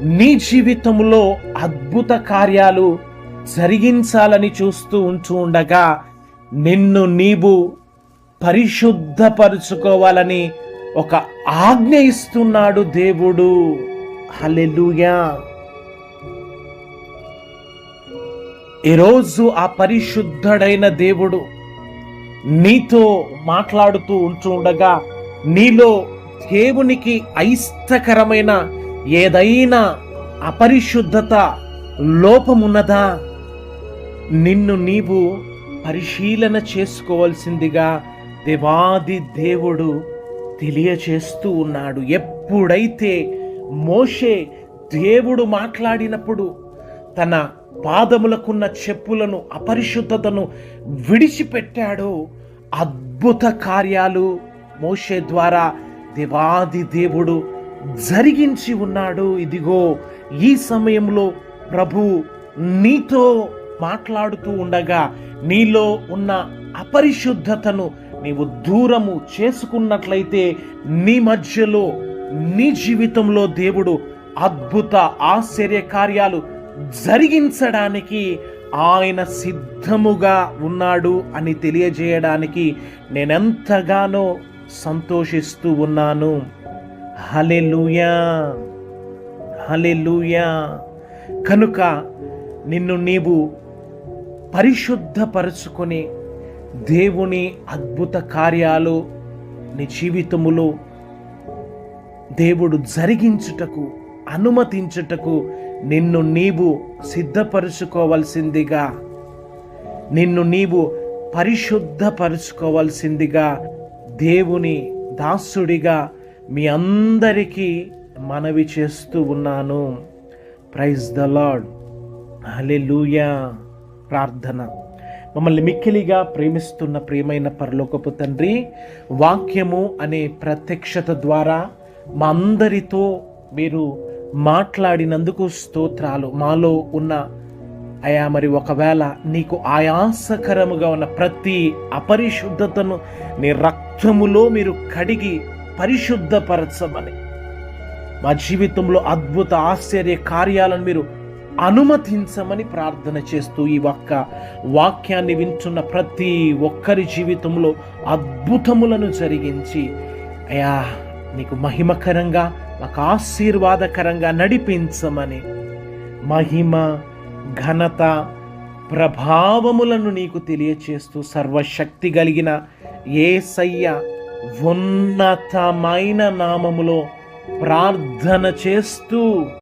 నీ జీవితంలో అద్భుత కార్యాలు జరిగించాలని చూస్తూ ఉండగా నిన్ను నీవు పరిశుద్ధపరుచుకోవాలని ఒక ఆజ్ఞ ఇస్తున్నాడు దేవుడు. హల్లెలూయా. ఈరోజు ఆ పరిశుద్ధుడైన దేవుడు నీతో మాట్లాడుతూ ఉండగా నీలో దేవునికి అయిష్టకరమైన ఏదైనా అపరిశుద్ధత లోపమున్నదా? నిన్ను నీవు పరిశీలన చేసుకోవాల్సిందిగా దేవాది దేవుడు తెలియచేస్తూ ఉన్నాడు. ఎప్పుడైతే మోషే దేవుడు మాట్లాడినప్పుడు తన పాదములకున్న చెప్పులను అపరిశుద్ధతను విడిచిపెట్టాడో అద్భుత కార్యాలు మోషే ద్వారా దేవాది దేవుడు జరిగించి ఉన్నాడు. ఇదిగో ఈ సమయంలో ప్రభు నీతో మాట్లాడుతూ ఉండగా నీలో ఉన్న అపరిశుద్ధతను నీవు దూరము చేసుకున్నట్లయితే నీ మధ్యలో నీ జీవితంలో దేవుడు అద్భుత ఆశ్చర్య కార్యాలు జరిగించడానికి ఆయన సిద్ధముగా ఉన్నాడు అని తెలియజేయడానికి నేనెంతగానో సంతోషిస్తూ ఉన్నాను. హల్లెలూయా, హల్లెలూయా. కనుక నిన్ను నీవు పరిశుద్ధపరచుకొని దేవుని అద్భుత కార్యాలు నీ జీవితములో దేవుడు జరిగించుటకు అనుమతించుటకు నిన్ను నీవు సిద్ధపరచుకోవాల్సిందిగా, నిన్ను నీవు పరిశుద్ధపరచుకోవాల్సిందిగా దేవుని దాసుడిగా మీ అందరికీ మనవి చేస్తూ ఉన్నాను. Praise the lord. హల్లెలూయా. ప్రార్థన. మమ్మల్ని మిక్కిలిగా ప్రేమిస్తున్న ప్రియమైన పరలోకపు తండ్రి, వాక్యము అనే ప్రత్యక్షత ద్వారా మా అందరితో మీరు మాట్లాడినందుకు స్తోత్రాలు. మాలో ఉన్న మరి ఒకవేళ నీకు ఆయాసకరముగా ఉన్న ప్రతి అపరిశుద్ధతను నీ రక్తములో మీరు కడిగి పరిశుద్ధపరచమని, మా జీవితంలో అద్భుత ఆశ్చర్య కార్యాలను మీరు అనుమతించమని ప్రార్థన చేస్తూ ఈ వాక్యాన్ని వింటున్న ప్రతి ఒక్కరి జీవితంలో అద్భుతములను జరిగించి అయ్యా నీకు మహిమకరంగా మాకు ఆశీర్వాదకరంగా నడిపించమని, మహిమ ఘనత ప్రభావములను నీకు తెలియచేస్తూ సర్వశక్తి కలిగిన యేసయ్య ఉన్నతమైన నామములో ప్రార్థన చేస్తూ